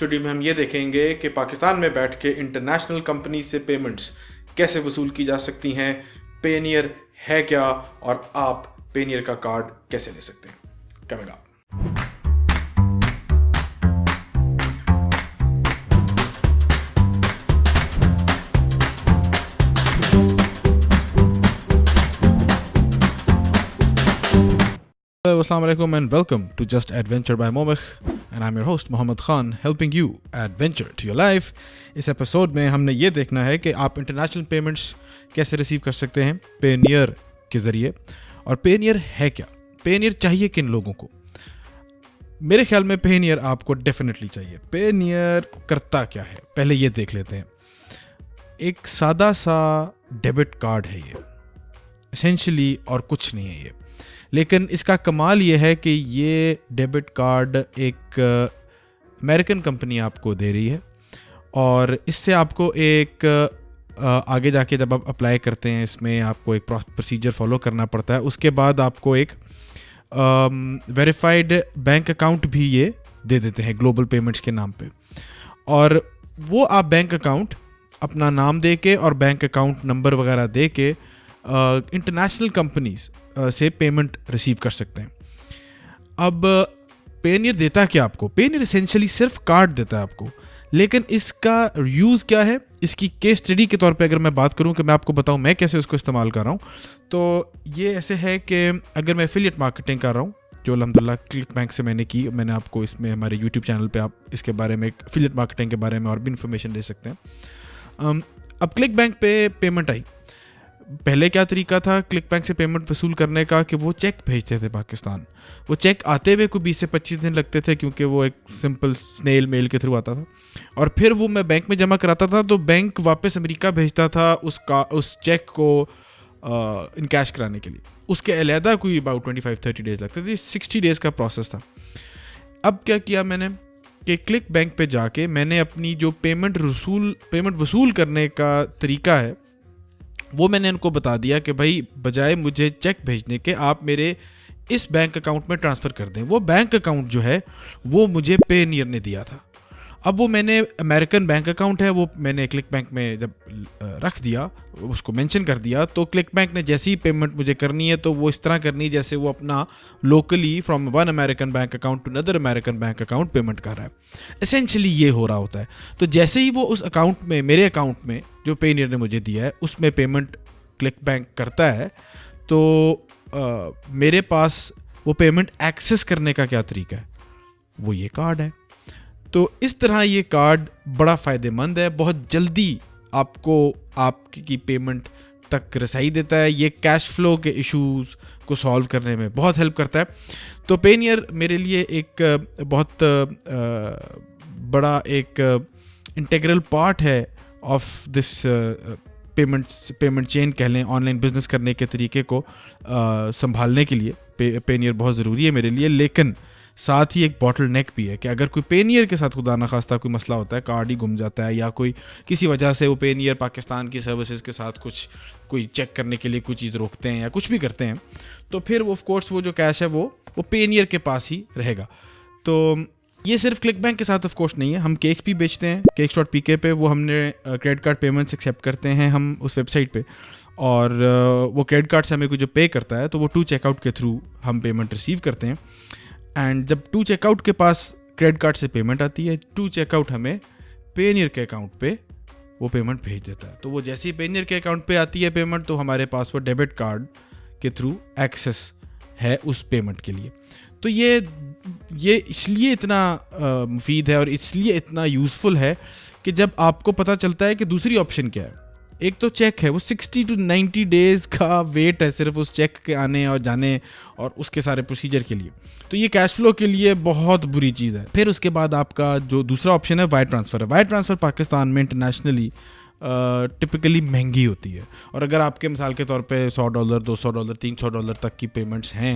इस वीडियो में हम ये देखेंगे कि पाकिस्तान में बैठ के इंटरनेशनल कंपनी से पेमेंट्स कैसे वसूल की जा सकती हैं, पेनियर है क्या और आप पेनियर का कार्ड कैसे ले सकते हैं। Coming up. Hello, Assalamu alaikum and welcome to Just Adventure by Momikh and I'm your host Mohammed Khan, helping you adventure to your life। इस एपिसोड में हमने ये देखना है कि आप इंटरनेशनल पेमेंट्स कैसे रिसीव कर सकते हैं पेनियर के ज़रिए, और पेनियर है क्या, पेनियर चाहिए किन लोगों को। मेरे ख्याल में पेनियर आपको डेफिनेटली चाहिए। पेनियर करता क्या है पहले ये देख लेते हैं। एक सादा सा डेबिट कार्ड है ये एसेंशियली, और कुछ नहीं है ये। लेकिन इसका कमाल ये है कि ये डेबिट कार्ड एक अमेरिकन कंपनी आपको दे रही है, और इससे आपको एक आगे जाके जब आप अप्लाई करते हैं इसमें आपको एक प्रोसीजर फॉलो करना पड़ता है। उसके बाद आपको एक वेरीफाइड बैंक अकाउंट भी ये दे देते हैं ग्लोबल पेमेंट्स के नाम पे, और वो आप बैंक अकाउंट अपना नाम दे के और बैंक अकाउंट नंबर वगैरह दे के इंटरनेशनल कंपनीज से पेमेंट रिसीव कर सकते हैं। अब पेनियर देता क्या आपको? पेनियर एसेंशियली सिर्फ कार्ड देता है आपको, लेकिन इसका यूज़ क्या है, इसकी केस स्टडी के तौर पे अगर मैं बात करूं कि मैं आपको बताऊं मैं कैसे उसको इस्तेमाल कर रहा हूं, तो ये ऐसे है कि अगर मैं एफिलिएट मार्केटिंग कर रहा हूं, जो अल्हम्दुलिल्लाह क्लिक बैंक से मैंने की, मैंने आपको इसमें हमारे यूट्यूब चैनल पे आप इसके बारे में एफिलिएट मार्केटिंग के बारे में और भी इन्फॉर्मेशन ले सकते हैं। अब क्लिक बैंक पे पेमेंट आई। पहले क्या तरीका था क्लिक बैंक से पेमेंट वसूल करने का कि वो चेक भेजते थे पाकिस्तान। वो चेक आते हुए कोई 20 से 25 दिन लगते थे, क्योंकि वो एक सिंपल स्नेल मेल के थ्रू आता था, और फिर वो मैं बैंक में जमा कराता था तो बैंक वापस अमेरिका भेजता था उस चेक को इनकैश कराने के लिए। उसके अलहदा कोई अबाउट 25-30 डेज़ लगते थे। 60 डेज़ का प्रोसेस था। अब क्या किया मैंने कि क्लिक बैंक पे जाके मैंने अपनी जो पेमेंट वसूल करने का तरीका है वो मैंने इनको बता दिया कि भाई बजाय मुझे चेक भेजने के आप मेरे इस बैंक अकाउंट में ट्रांसफ़र कर दें। वो बैंक अकाउंट जो है वो मुझे पेनियर ने दिया था। अब वो मैंने अमेरिकन बैंक अकाउंट है वो मैंने क्लिक बैंक में जब रख दिया, उसको मेंशन कर दिया, तो क्लिक बैंक ने जैसी ही पेमेंट मुझे करनी है तो वो इस तरह करनी है जैसे वो अपना locally from one American bank account to another American bank account payment कर रहा है। एसेंशियली ये हो रहा होता है। तो जैसे ही वो उस अकाउंट में, मेरे अकाउंट में जो पेनियर ने मुझे दिया है उसमें पेमेंट क्लिक बैंक करता है, तो मेरे पास वो पेमेंट एक्सेस करने का क्या तरीका है, वो ये कार्ड है। तो इस तरह ये कार्ड बड़ा फ़ायदेमंद है, बहुत जल्दी आपको आपकी पेमेंट तक रसाई देता है। ये कैश फ्लो के इश्यूज़ को सॉल्व करने में बहुत हेल्प करता है। तो पेनियर मेरे लिए एक बहुत बड़ा एक इंटीग्रल पार्ट है ऑफ दिस पेमेंट चेन कह लें, ऑनलाइन बिजनेस करने के तरीके को संभालने के लिए पेनियर बहुत ज़रूरी है मेरे लिए। लेकिन साथ ही एक बॉटल नेक भी है कि अगर कोई पेनियर के साथ खुदा ना खास्ता कोई मसला होता है, कार्ड ही गुम जाता है या कोई किसी वजह से वो पेनियर पाकिस्तान की सर्विसेज के साथ कोई चेक करने के लिए कोई चीज़ रोकते हैं या कुछ भी करते हैं, तो फिर वो ऑफ कोर्स वो जो कैश है वो पेनियर के पास ही रहेगा। तो ये सिर्फ क्लिक बैंक के साथ ऑफ कोर्स नहीं है। हम केक्स भी बेचते हैं cakes.pk पे, वो हमने क्रेडिट कार्ड पेमेंट्स एक्सेप्ट करते हैं हम उस वेबसाइट पे, और वो क्रेडिट कार्ड से हमें कोई जो पे करता है तो वो टू चेकआउट के थ्रू हम पेमेंट रिसीव करते हैं। एंड जब टू चेकआउट के पास क्रेडिट कार्ड से पेमेंट आती है, टू चेकआउट हमें पेनियर के अकाउंट पे वो पेमेंट भेज देता है। तो वो जैसे ही पेनियर के अकाउंट पे आती है पेमेंट, तो हमारे पास वो डेबिट कार्ड के थ्रू एक्सेस है उस पेमेंट के लिए। तो ये इसलिए इतना मुफीद है और इसलिए इतना यूज़फुल है कि जब आपको पता चलता है कि दूसरी ऑप्शन क्या है। एक तो चेक है, वो 60 to 90 डेज़ का वेट है सिर्फ उस चेक के आने और जाने और उसके सारे प्रोसीजर के लिए। तो ये कैश फ्लो के लिए बहुत बुरी चीज़ है। फिर उसके बाद आपका जो दूसरा ऑप्शन है वायर ट्रांसफ़र है। वायर ट्रांसफ़र पाकिस्तान में इंटरनेशनली टिपिकली महंगी होती है, और अगर आपके मिसाल के तौर पे $100, $200, $300 तक की पेमेंट्स हैं,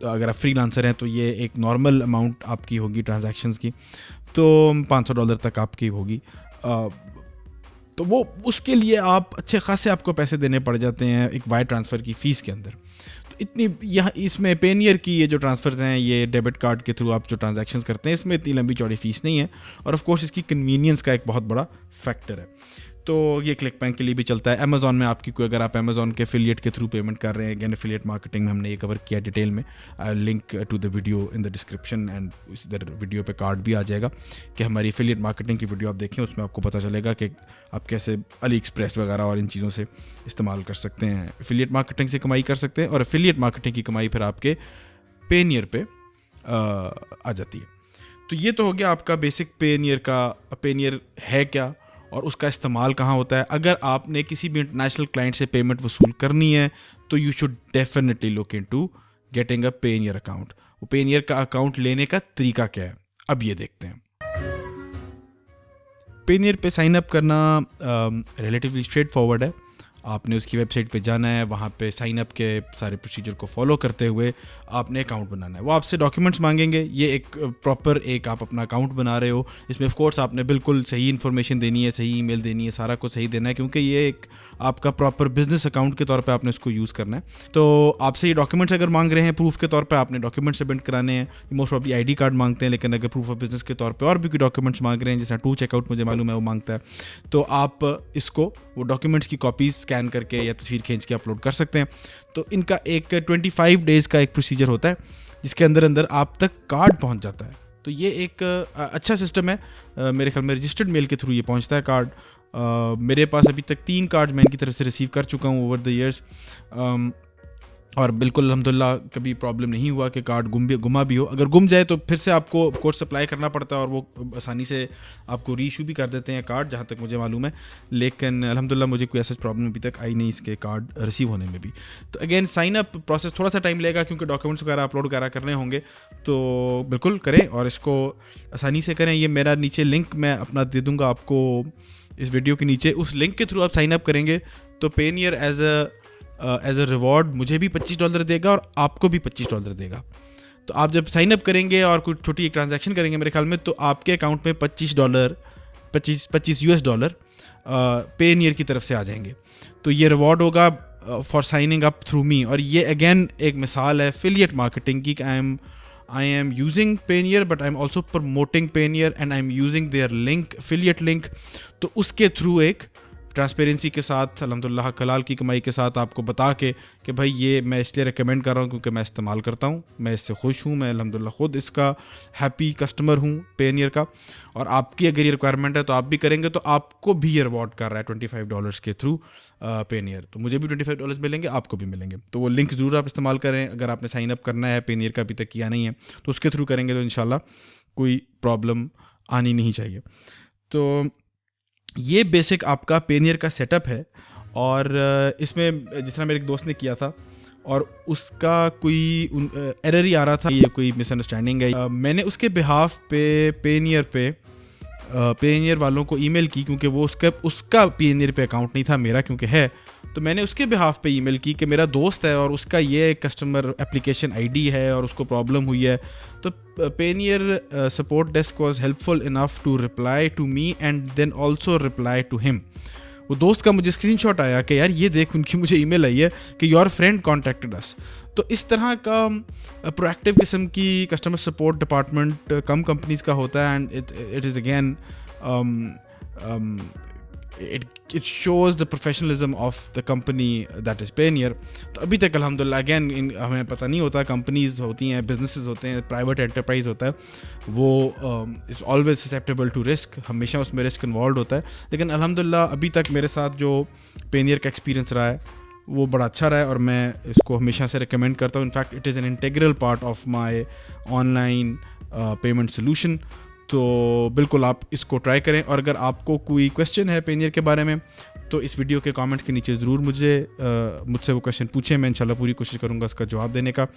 अगर आप फ्रीलांसर हैं तो ये एक नॉर्मल अमाउंट आपकी होगी ट्रांजैक्शंस की, तो $500 तक आपकी होगी। तो वो उसके लिए आप अच्छे खासे आपको पैसे देने पड़ जाते हैं एक वायर ट्रांसफ़र की फ़ीस के अंदर। तो इतनी यहाँ इसमें पेनियर की ये जो ट्रांसफ़र्स हैं, ये डेबिट कार्ड के थ्रू आप जो ट्रांजैक्शंस करते हैं, इसमें इतनी लंबी चौड़ी फीस नहीं है, और ऑफ कोर्स इसकी कन्वीनियंस का एक बहुत बड़ा फैक्टर है। तो ये क्लिक बैंक के लिए भी चलता है। अमेज़ॉन में आपकी कोई, अगर आप अमेज़ॉन के एफिलिएट के थ्रू पेमेंट कर रहे हैं, अगेन एफिलिएट मार्केटिंग में हमने ये कवर किया डिटेल में, link to the video in the description, and इधर वीडियो पे कार्ड भी आ जाएगा कि हमारी एफिलिएट मार्केटिंग की वीडियो आप देखें, उसमें आपको पता चलेगा कि आप कैसे अली एक्सप्रेस वगैरह और इन चीज़ों से इस्तेमाल कर सकते हैं, एफिलिएट मार्केटिंग से कमाई कर सकते हैं, और एफिलिएट मार्केटिंग की कमाई फिर आपके पेनियर पे आ जाती है। तो ये तो हो गया आपका बेसिक पेनियर है क्या और उसका इस्तेमाल कहाँ होता है। अगर आपने किसी भी इंटरनेशनल क्लाइंट से पेमेंट वसूल करनी है तो you should definitely look into getting a Payeer account. वो पेनियर का अकाउंट लेने का तरीका क्या है, अब ये देखते हैं। पेनियर पे साइन अप करना रिलेटिवली स्ट्रेट फॉरवर्ड है। आपने उसकी वेबसाइट पे जाना है, वहाँ पे साइन अप के सारे प्रोसीजर को फॉलो करते हुए आपने अकाउंट बनाना है। वो आपसे डॉक्यूमेंट्स मांगेंगे, ये एक प्रॉपर एक आप अपना अकाउंट बना रहे हो, इसमें ऑफ कोर्स आपने बिल्कुल सही इन्फॉर्मेशन देनी है, सही ईमेल देनी है, सारा कुछ सही देना है, क्योंकि ये एक आपका प्रॉपर बिजनेस अकाउंट के तौर पे आपने उसको यूज़ करना है। तो आपसे ये डॉक्यूमेंट्स अगर मांग रहे हैं प्रूफ के तौर पे, आपने डॉक्यूमेंट सबमिट कराने हैं। मोस्ट ऑफ आईडी कार्ड मांगते हैं, लेकिन अगर प्रूफ ऑफ बिजनेस के तौर पे और भी कोई डॉक्यूमेंट्स मांग रहे हैं, जैसे टू चेकआउट मुझे मालूम है वो मांगता है, तो आप इसको वो डॉक्यूमेंट्स की कॉपीज स्कैन करके या तस्वीर खींच के अपलोड कर सकते हैं। तो इनका एक 25 डेज़ का एक प्रोसीजर होता है, जिसके अंदर आप तक कार्ड पहुँच जाता है। तो ये एक अच्छा सिस्टम है। मेरे ख्याल में रजिस्टर्ड मेल के थ्रू ये पहुँचता है कार्ड। मेरे पास अभी तक 3 कार्ड मैं इनकी तरफ से रिसीव कर चुका हूँ ओवर द ईयर्स, और बिल्कुल अल्हम्दुलिल्लाह कभी प्रॉब्लम नहीं हुआ कि कार्ड गुमा भी हो। अगर गुम जाए तो फिर से आपको ऑफ कोर्स अप्लाई करना पड़ता है, और वो आसानी से आपको रीइशू भी कर देते हैं कार्ड, जहाँ तक मुझे मालूम है। लेकिन अल्हम्दुलिल्लाह मुझे कोई ऐसा प्रॉब्लम अभी तक आई नहीं इसके कार्ड रिसीव होने में भी। तो अगेन साइन अप प्रोसेस थोड़ा सा टाइम लेगा, क्योंकि डॉक्यूमेंट्स वगैरह अपलोड वगैरह करने होंगे, तो बिल्कुल करें और इसको आसानी से करें। ये मेरा नीचे लिंक मैं अपना दे दूँगा आपको इस वीडियो के नीचे। उस लिंक के थ्रू आप साइन अप करेंगे तो पेनियर एज अ रिवॉर्ड मुझे भी $25 देगा और आपको भी $25 देगा। तो आप जब साइन अप करेंगे और कुछ छोटी एक ट्रांजैक्शन करेंगे मेरे ख्याल में, तो आपके अकाउंट में $25 US पेनियर की तरफ से आ जाएंगे। तो ये रिवॉर्ड होगा फॉर साइनिंग अप थ्रू मी। और ये अगेन एक मिसाल है एफिलिएट मार्केटिंग की, I am using Payoneer but I'm also promoting Payoneer and I'm using their link, affiliate link। तो उसके थ्रू एक ट्रांसपेरेंसी के साथ, अल्हम्दुलिल्लाह कलाल की कमाई के साथ आपको बता के कि भाई ये मैं इसलिए रिकमेंड कर रहा हूँ क्योंकि मैं इस्तेमाल करता हूँ, मैं इससे खुश हूँ, मैं अल्हम्दुलिल्लाह ख़ुद इसका हैप्पी कस्टमर हूँ पेनियर का, और आपकी अगर ये रिक्वायरमेंट है तो आप भी करेंगे तो आपको भी ये रिवॉर्ड कर रहा है $25 के थ्रू पेनियर। तो मुझे भी $25 मिलेंगे, आपको भी मिलेंगे। तो वो लिंक ज़रूर आप इस्तेमाल करें। अगर आपने साइन अप करना है पेनियर का अभी तक किया नहीं है तो उसके थ्रू करेंगे तो इंशाल्लाह कोई प्रॉब्लम आनी नहीं चाहिए। तो ये बेसिक आपका पेनियर का सेटअप है। और इसमें जिस तरह मेरे एक दोस्त ने किया था और उसका कोई एरर ही आ रहा था, ये कोई मिसअंडरस्टैंडिंग है, मैंने उसके बिहाफ पे पेनियर वालों को ईमेल की, क्योंकि वो उसका पेनियर पे अकाउंट नहीं था, मेरा क्योंकि है, तो मैंने उसके बिहाफ पे ईमेल की कि मेरा दोस्त है और उसका ये कस्टमर एप्लीकेशन आईडी है और उसको प्रॉब्लम हुई है। तो Payoneer support desk was helpful enough to reply to me and then also reply to him. वो दोस्त का मुझे स्क्रीनशॉट आया कि यार ये देख, उनकी मुझे ईमेल आई है कि योर फ्रेंड कॉन्टेक्टेड अस। तो इस तरह का प्रोएक्टिव किस्म की कस्टमर सपोर्ट डिपार्टमेंट कम कंपनीज़ का होता है, and it is again it shows the professionalism of the company that is Payoneer। तो अभी तक अल्हम्दुलिल्लाह अगेन हमें पता नहीं होता, कंपनीज होती हैं, बिजनेसेस होते हैं, प्राइवेट एंटरप्राइज होता है, वो is always susceptible to risk, हमेशा उसमें रिस्क इन्वॉल्व होता है। लेकिन अल्हम्दुलिल्लाह अभी तक मेरे साथ जो Payoneer का एक्सपीरियंस रहा है वो बड़ा अच्छा रहा है और मैं इसको हमेशा से रिकमेंड करता हूँ। In fact it is an integral part of my online payment solution. तो बिल्कुल आप इसको ट्राई करें। और अगर आपको कोई क्वेश्चन है Payoneer के बारे में तो इस वीडियो के कमेंट्स के नीचे ज़रूर मुझसे वो क्वेश्चन पूछें, मैं इंशाल्लाह पूरी कोशिश करूँगा उसका जवाब देने का।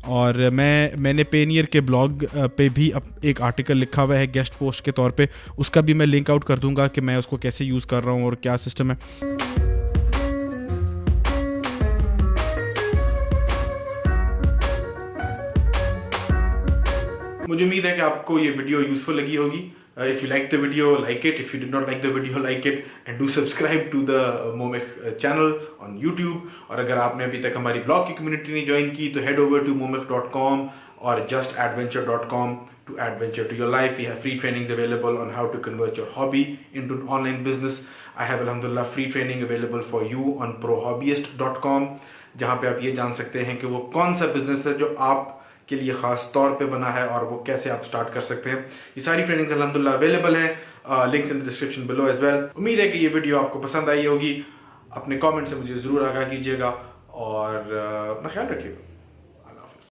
और मैंने Payoneer के ब्लॉग पे भी एक आर्टिकल लिखा हुआ है गेस्ट पोस्ट के तौर पे, उसका भी मैं लिंक आउट कर दूँगा कि मैं उसको कैसे यूज़ कर रहा हूँ और क्या सिस्टम है। मुझे उम्मीद है कि आपको ये वीडियो यूज़फुल लगी होगी। If you liked the video, like it. If you did not like the video, like it. And do subscribe to the Momech channel on YouTube. और अगर आपने अभी तक हमारी blog की community नहीं join की तो head over to momech.com or justadventure.com to add venture to your life. We have free trainings available on how to convert your hobby into an online business. I have alhamdulillah free training available for you on prohobbyist.com, जहाँ पे आप ये जान सकते हैं कि वो कौन सा business है जो आप के लिए ख़ास तौर पे बना है और वो कैसे आप स्टार्ट कर सकते हैं। ये सारी ट्रेनिंग्स अल्हम्दुलिल्लाह अवेलेबल हैं, links in the description below as well. उम्मीद है कि ये वीडियो आपको पसंद आई होगी। अपने कमेंट से मुझे ज़रूर आगाह कीजिएगा और अपना ख्याल रखिएगा।